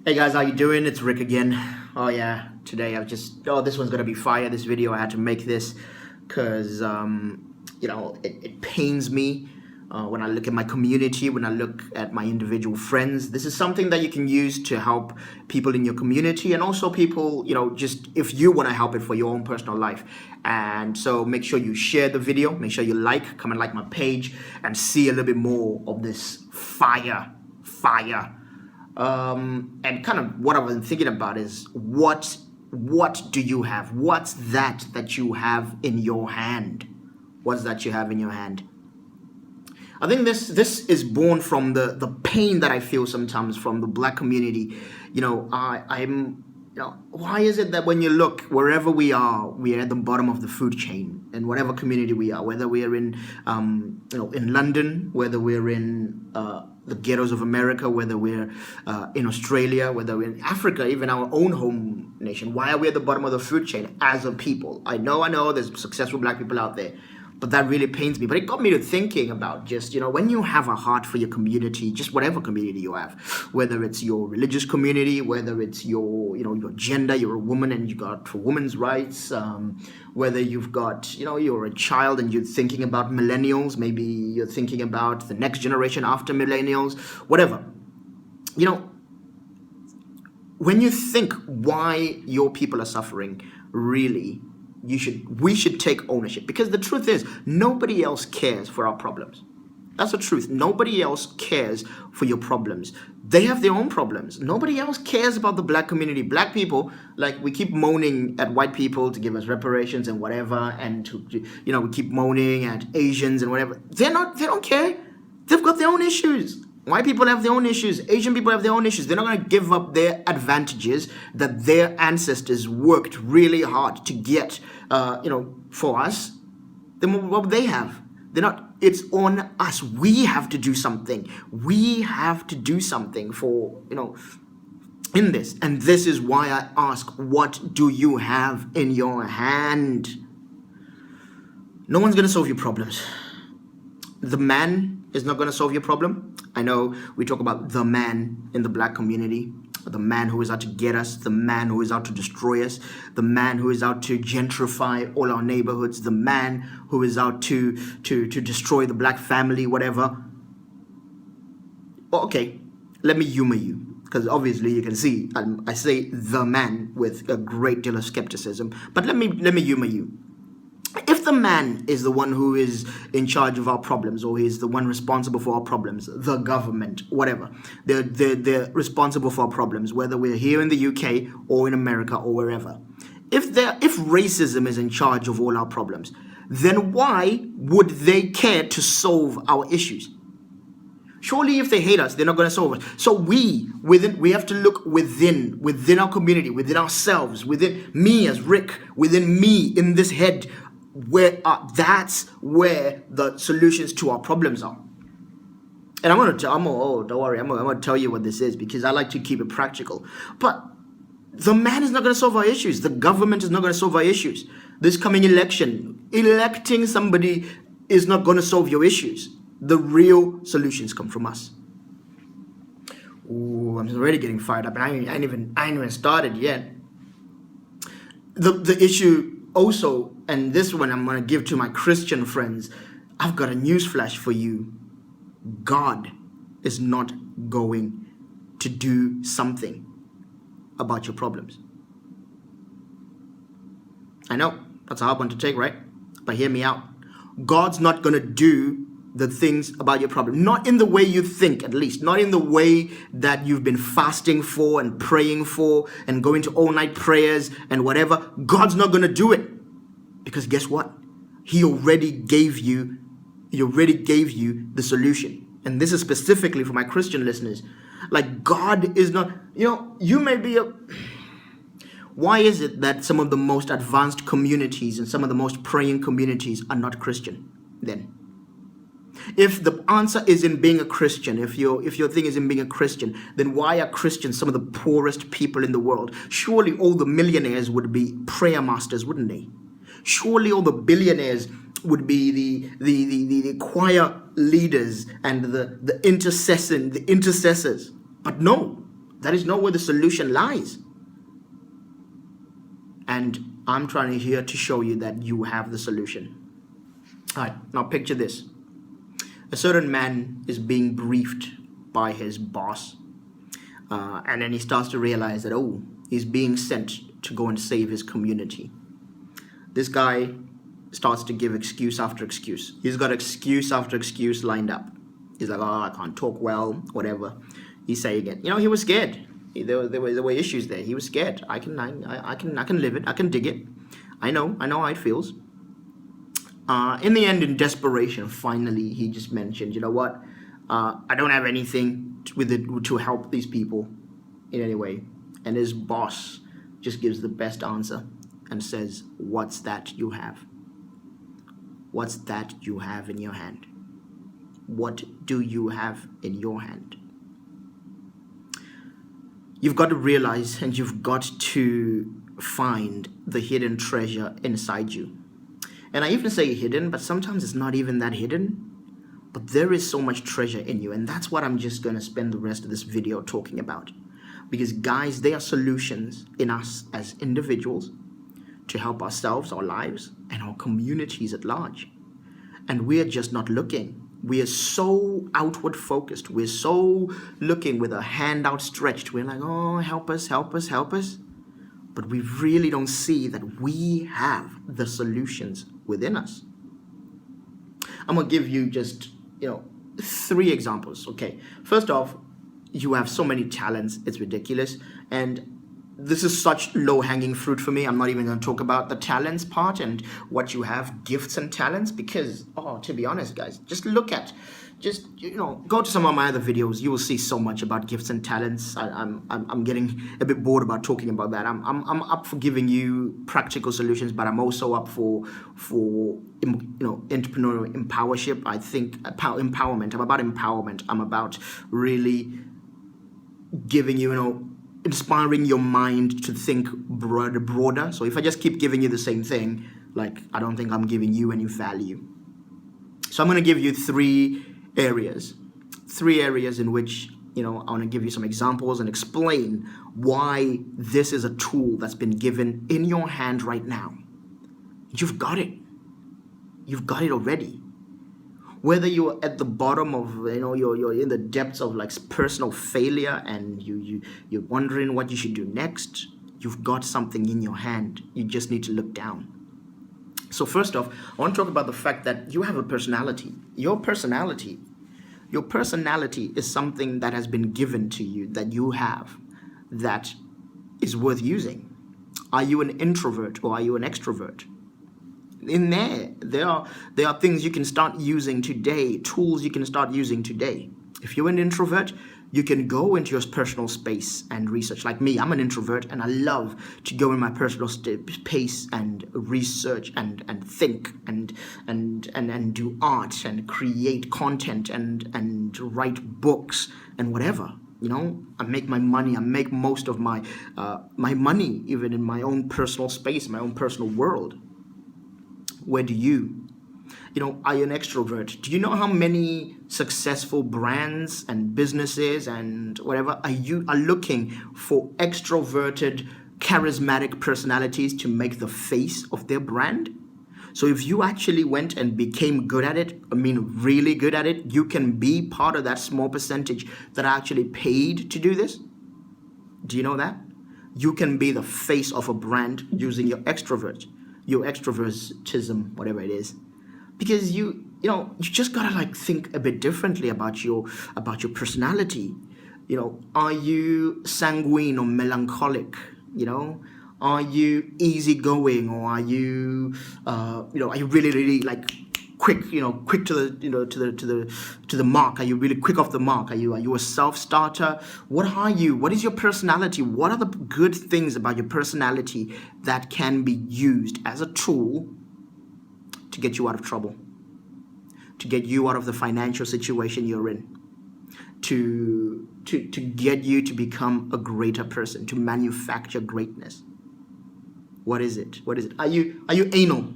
Hey guys, how you doing? It's Rick again. Oh yeah, today this one's gonna be fire. This video, I had to make this because it pains me when I look at my community, when I look at my individual friends. This is something that you can use to help people in your community, and also people, just if you want to help it for your own personal life. And so make sure you share the video, make sure you come and like my page and see a little bit more of this fire. And kind of what I've been thinking about is what do you have? What's that you have in your hand? What's that you have in your hand? I think this is born from the pain that I feel sometimes from the Black community. Why is it that when you look wherever we are at the bottom of the food chain, in whatever community we are, whether we're in in London, whether we're in the ghettos of America, whether we're in Australia, whether we're in Africa, even our own home nation, why are we at the bottom of the food chain as a people? I know there's successful Black people out there, but that really pains me. But it got me to thinking about just, when you have a heart for your community, just whatever community you have, whether it's your religious community, whether it's your gender, you're a woman and you got for women's rights, whether you've got, you're a child and you're thinking about millennials, maybe you're thinking about the next generation after millennials, whatever. When you think why your people are suffering, really, we should take ownership, because the truth is nobody else cares for our problems. That's the truth. Nobody else cares for your problems. They have their own problems. Nobody else cares about the Black community. Black people, like, we keep moaning at white people to give us reparations and whatever, and we keep moaning at Asians and whatever. They don't care. They've got their own issues. White people have their own issues. Asian people have their own issues. They're not going to give up their advantages that their ancestors worked really hard to get, for us. Then what they have? They're not. It's on us. We have to do something. We have to do something for, in this. And this is why I ask, what do you have in your hand? No one's going to solve your problems. The man is not going to solve your problem. I know we talk about the man in the Black community, the man who is out to get us, the man who is out to destroy us, the man who is out to gentrify all our neighborhoods, the man who is out to destroy the Black family, whatever. Okay, let me humor you, because obviously you can see I say the man with a great deal of skepticism, but let me humor you. If the man is the one who is in charge of our problems, or is the one responsible for our problems, the government, whatever, they're responsible for our problems, whether we're here in the UK or in America or wherever. If racism is in charge of all our problems, then why would they care to solve our issues? Surely if they hate us, they're not going to solve it. So we have to look within our community, within ourselves, within me as Rick, within me in this head, that's where the solutions to our problems are. And don't worry, I'm gonna tell you what this is, because I like to keep it practical. But the man is not gonna solve our issues. The government is not gonna solve our issues. This coming election, electing somebody is not gonna solve your issues. The real solutions come from us. Ooh, I'm already getting fired up, and I ain't even started yet. The issue also, and this one I'm going to give to my Christian friends, I've got a news flash for you. God is not going to do something about your problems. I know, that's a hard one to take, right? But hear me out. God's not going to do the things about your problem. Not in the way you think, at least. Not in the way that you've been fasting for and praying for and going to all-night prayers and whatever. God's not going to do it. Because guess what? He already gave you the solution. And this is specifically for my Christian listeners. Like, God is not, you may be why is it that some of the most advanced communities and some of the most praying communities are not Christian then? If the answer is in being a Christian, if your thing is in being a Christian, then why are Christians some of the poorest people in the world? Surely all the millionaires would be prayer masters, wouldn't they? Surely all the billionaires would be the choir leaders and the intercessors. But no, That is not where the solution lies. And I'm trying here to show you that you have the solution. All right, now picture this. A certain man is being briefed by his boss, and then he starts to realize that, oh, he's being sent to go and save his community. This guy starts to give excuse after excuse. He's got excuse after excuse lined up. He's like, oh, I can't talk well, whatever. He's saying it. You know, he was scared. There were issues there. He was scared. I can live it. I can dig it. I know how it feels. In the end, in desperation, finally, he just mentioned, you know what? I don't have anything to help these people in any way. And his boss just gives the best answer and says, what's that you have? What's that you have in your hand? What do you have in your hand? You've got to realize, and you've got to find the hidden treasure inside you. And I even say hidden, but sometimes it's not even that hidden. But there is so much treasure in you, and that's what I'm just going to spend the rest of this video talking about. Because guys, there are solutions in us as individuals to help ourselves, our lives, and our communities at large. And we're just not looking. We are so outward focused. We're so looking with a hand outstretched. We're like, oh, help us, help us, help us. But we really don't see that we have the solutions within us. I'm going to give you just, 3 examples. Okay. First off, you have so many talents. It's ridiculous. And this is such low-hanging fruit for me. I'm not even going to talk about the talents part and what you have, gifts and talents, because, to be honest, guys, go to some of my other videos. You will see so much about gifts and talents. I'm getting a bit bored about talking about that. I'm up for giving you practical solutions, but I'm also up for entrepreneurial empowership. I think empowerment. I'm about empowerment. I'm about really giving you, inspiring your mind to think broader. So if I just keep giving you the same thing, I don't think I'm giving you any value. So I'm going to give you 3 areas in which, I want to give you some examples and explain why this is a tool that's been given in your hand right now. You've got it. You've got it already. Whether you're at the bottom of, you're in the depths of personal failure and you're wondering what you should do next, you've got something in your hand. You just need to look down. So first off, I want to talk about the fact that you have a personality. Your personality is something that has been given to you, that you have, that is worth using. Are you an introvert or are you an extrovert? In there are things you can start using today, tools you can start using today. If you're an introvert, you can go into your personal space and research. Like me, I'm an introvert and I love to go in my personal space and research and think and do art and create content and write books and whatever. I make my money. I make most of my money even in my own personal space, my own personal world. Where do you? Are you an extrovert? Do you know how many successful brands and businesses and whatever are looking for extroverted, charismatic personalities to make the face of their brand? So if you actually went and became good at it, really good at it, you can be part of that small percentage that are actually paid to do this. Do you know that? You can be the face of a brand using your extrovertism, whatever it is. Because you just gotta think a bit differently about your personality. Are you sanguine or melancholic? Are you easygoing or are you are you really quick to the mark? Are you really quick off the mark? Are you a self-starter? What are you? What is your personality? What are the good things about your personality that can be used as a tool to get you out of trouble, to get you out of the financial situation you're in, to get you to become a greater person, to manufacture greatness? What is it? Are you anal?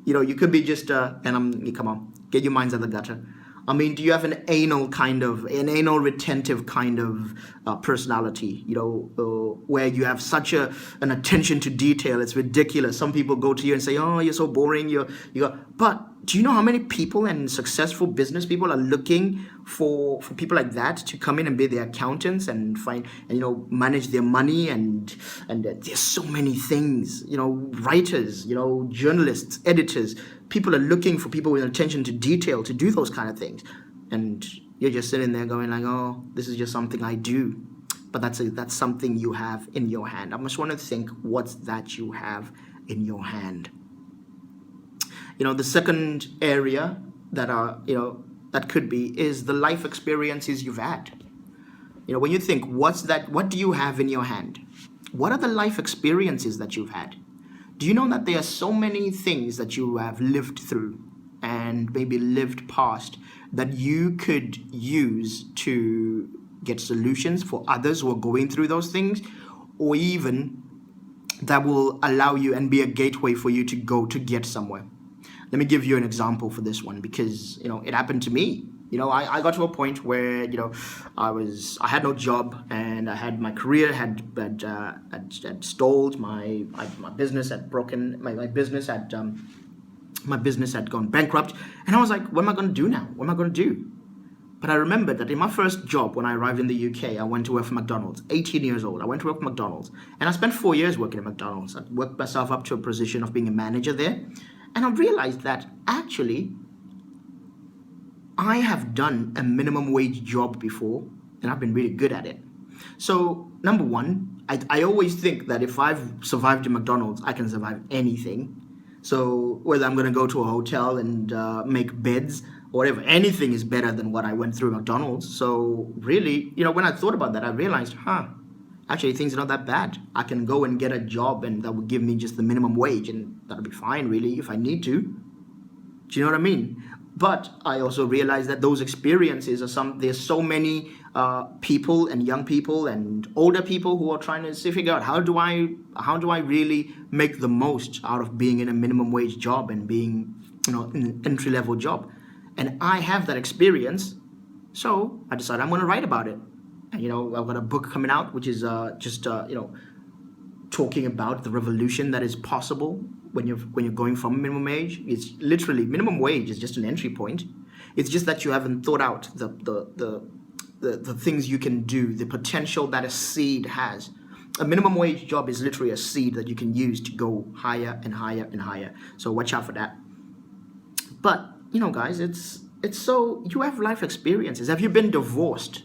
You could be just come on, get your minds out of the gutter. I mean, do you have an anal retentive kind of personality? Where you have such an attention to detail, it's ridiculous. Some people go to you and say, "Oh, you're so boring." But do you know how many people and successful business people are looking for people like that to come in and be their accountants and manage their money and there's so many things. Writers, journalists, editors. People are looking for people with attention to detail to do those kind of things, and you're just sitting there going like, "Oh, this is just something I do." But that's something you have in your hand. I just want to think, what's that you have in your hand? The second area that could be is the life experiences you've had. When you think, what do you have in your hand? What are the life experiences that you've had? Do you know that there are so many things that you have lived through and maybe lived past that you could use to get solutions for others who are going through those things, or even that will allow you and be a gateway for you to go to get somewhere? Let me give you an example for this one, because it happened to me. I got to a point where I had no job, and I had my career had stalled. My business had broken. My business had gone bankrupt, and I was like, what am I going to do now? What am I going to do? But I remembered that in my first job, when I arrived in the UK, I went to work for McDonald's. 18 years old, I went to work for McDonald's, and I spent 4 years working at McDonald's. I worked myself up to a position of being a manager there, and I realized that actually I have done a minimum wage job before, and I've been really good at it. So, number one, I always think that if I've survived in McDonald's, I can survive anything. So, whether I'm going to go to a hotel and make beds, or whatever, anything is better than what I went through at McDonald's. So, really, when I thought about that, I realized, actually, things are not that bad. I can go and get a job, and that would give me just the minimum wage, and that'll be fine, really, if I need to. Do you know what I mean? But I also realized that those experiences there's so many people and young people and older people who are trying to figure out how do I really make the most out of being in a minimum wage job and being in an entry level job. And I have that experience, so I decided I'm going to write about it. And I've got a book coming out, which is talking about the revolution that is possible when you're going from minimum wage. It's literally, minimum wage is just an entry point. It's just that you haven't thought out the things you can do, the potential that a seed has. A minimum wage job is literally a seed that you can use to go higher and higher and higher. So watch out for that. But guys, it's so, you have life experiences. Have you been divorced?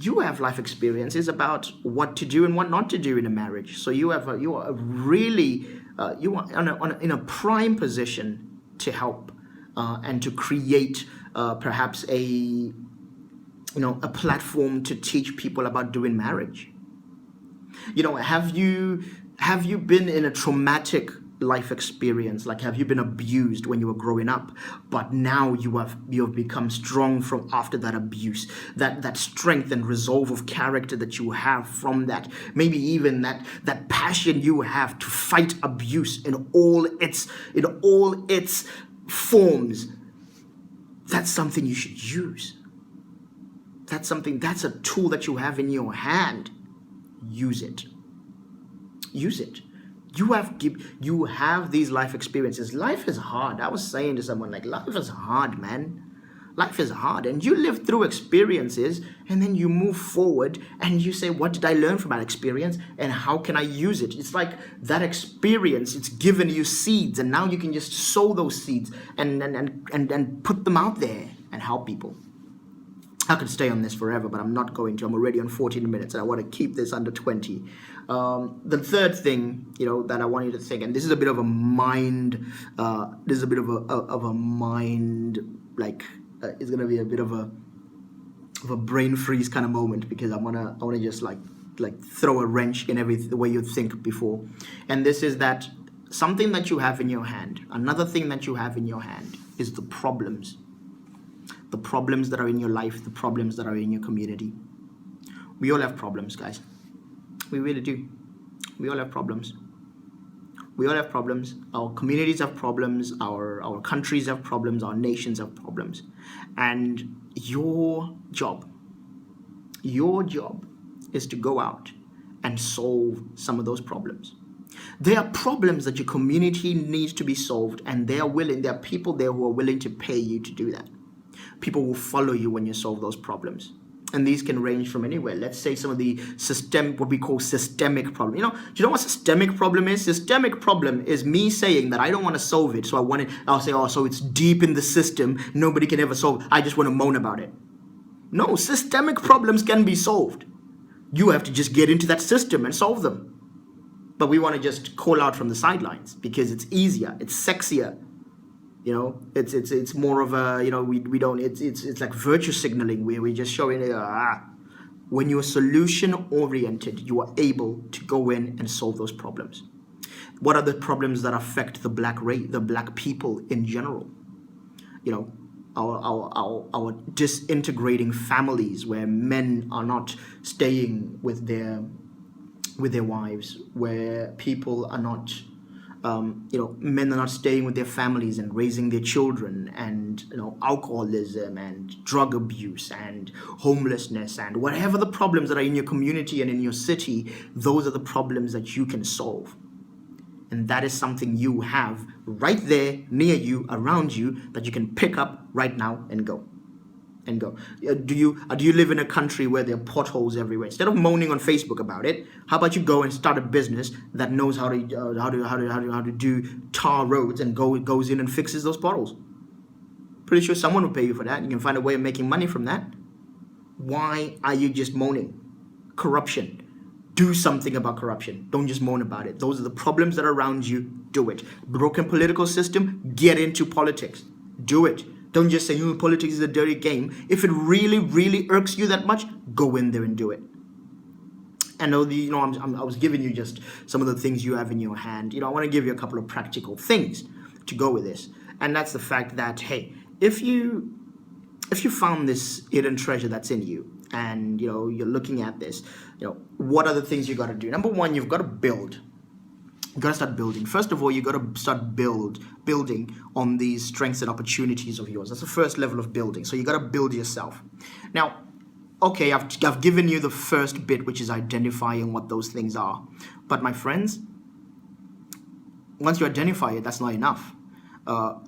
You have life experiences about what to do and what not to do in a marriage. So you are really in a prime position to help and to create perhaps a platform to teach people about doing marriage. Have you been in a traumatic life experience? Like, have you been abused when you were growing up, but now you have become strong from after that abuse, that strength and resolve of character that you have from that, maybe even that passion you have to fight abuse in all its forms? That's something you should use. That's a tool that you have in your hand. Use it. You have these life experiences. Life is hard. I was saying to someone, like, life is hard, man. Life is hard. And you live through experiences, and then you move forward and you say, what did I learn from that experience, and how can I use it? It's like that experience, it's given you seeds, and now you can just sow those seeds and put them out there and help people. I could stay on this forever, but I'm not going to. I'm already on 14 minutes, and I want to keep this under 20. The third thing, that I want you to think, and this is a bit of a mind, it's going to be a bit of a brain freeze kind of moment, because I want to just like throw a wrench in the way you think before. And this is that something that you have in your hand. Another thing that you have in your hand is the problems. The problems that are in your life, the problems that are in your community. We all have problems, guys. We really do. We all have problems. We all have problems. Our communities have problems. Our countries have problems. Our nations have problems. And your job is to go out and solve some of those problems. There are problems that your community needs to be solved, and there are people there who are willing to pay you to do that. People will follow you when you solve those problems. And these can range from anywhere. Let's say some of the what we call systemic problem. Do you know what systemic problem is? Systemic problem is me saying that I don't want to solve it, so I'll say, oh, so it's deep in the system, nobody can ever solve it. I just want to moan about it. No, systemic problems can be solved. You have to just get into that system and solve them. But we want to just call out from the sidelines because it's easier, it's sexier. It's more of a, we don't, it's like virtue signaling where we're just showing when you're solution oriented, you are able to go in and solve those problems. What are the problems that affect the black race, the black people in general? Our disintegrating families where men are not staying with their wives, where people are not, men are not staying with their families and raising their children, and alcoholism and drug abuse and homelessness and whatever the problems that are in your community and in your city, those are the problems that you can solve. And that is something you have right there near you, around you, that you can pick up right now and go. Do you live in a country where there are potholes everywhere? Instead of moaning on Facebook about it, how about you go and start a business that knows how to do tar roads and goes in and fixes those potholes? Pretty sure someone will pay you for that. You can find a way of making money from that. Why are you just moaning? Corruption. Do something about corruption. Don't just moan about it. Those are the problems that are around you. Do it. Broken political system, get into politics. Do it. Don't just say, politics is a dirty game. If it really, really irks you that much, go in there and do it. And I was giving you just some of the things you have in your hand. I want to give you a couple of practical things to go with this. And that's the fact that, hey, if you found this hidden treasure that's in you, and you're looking at this, what are the things you got to do? Number one, you've got to build. You got to start building. First of all, you got to start building on these strengths and opportunities of yours. That's the first level of building. So you got to build yourself. Now, okay, I've given you the first bit, which is identifying what those things are. But my friends, once you identify it, that's not enough.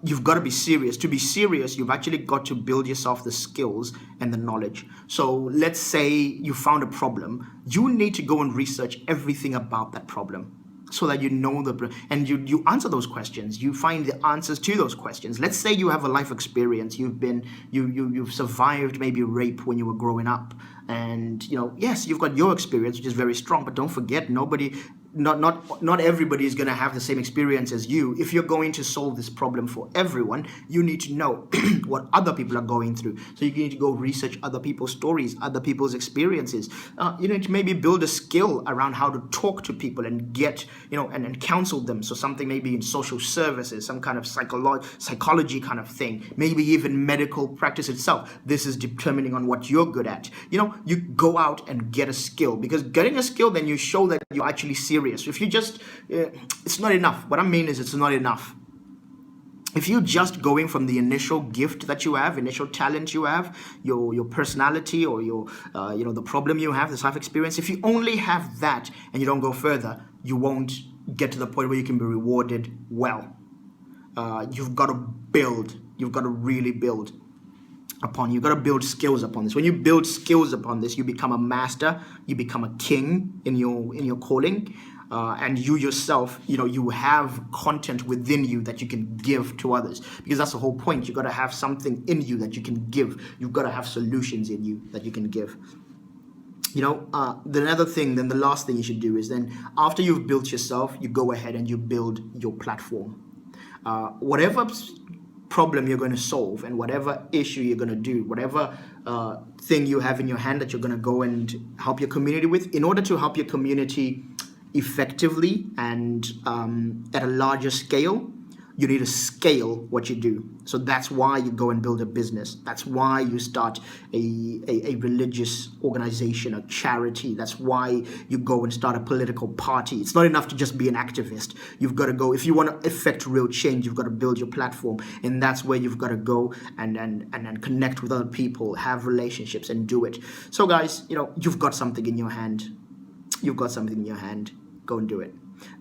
You've got to be serious. To be serious, you've actually got to build yourself the skills and the knowledge. So let's say you found a problem. You need to go and research everything about that problem, so that and you answer those questions. You find the answers to those questions. Let's say you have a life experience. You've survived maybe rape when you were growing up, and yes, you've got your experience, which is very strong. But don't forget, not everybody is going to have the same experience as you. If you're going to solve this problem for everyone, you need to know what other people are going through. So you need to go research other people's stories, other people's experiences. You need to maybe build a skill around how to talk to people and get, and counsel them. So something maybe in social services, some kind of psychology kind of thing, maybe even medical practice itself. This is determining on what you're good at. You go out and get a skill, because getting a skill, then you show that you're actually serious. If you just, it's not enough. What I mean is, it's not enough. If you're just going from the initial gift that you have, initial talent you have, your personality, or your, the problem you have, this life experience, if you only have that and you don't go further, you won't get to the point where you can be rewarded well. You've got to build. You've got to really build upon. You've got to build skills upon this. When you build skills upon this, you become a master. You become a king in your calling. And you yourself, you have content within you that you can give to others, because that's the whole point. You got to have something in you that you can give. You've got to have solutions in you that you can give. The last thing you should do is, then after you've built yourself, you go ahead and you build your platform. Whatever problem you're going to solve, and whatever issue you're going to do, whatever thing you have in your hand that you're going to go and help your community with, in order to help your community effectively and at a larger scale, You need to scale what you do. So that's why you go and build a business. That's why you start a religious organization, a charity. That's why you go and start a political party. It's not enough to just be an activist. You've got to go, if you want to effect real change, you've got to build your platform. And that's where you've got to go and connect with other people, have relationships, and do it. So guys, you've got something in your hand. You've got something in your hand. Go and do it.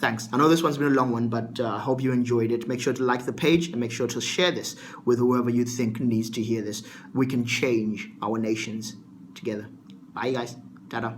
Thanks. I know this one's been a long one, but I hope you enjoyed it. Make sure to like the page and make sure to share this with whoever you think needs to hear this. We can change our nations together. Bye, guys. Ta-da.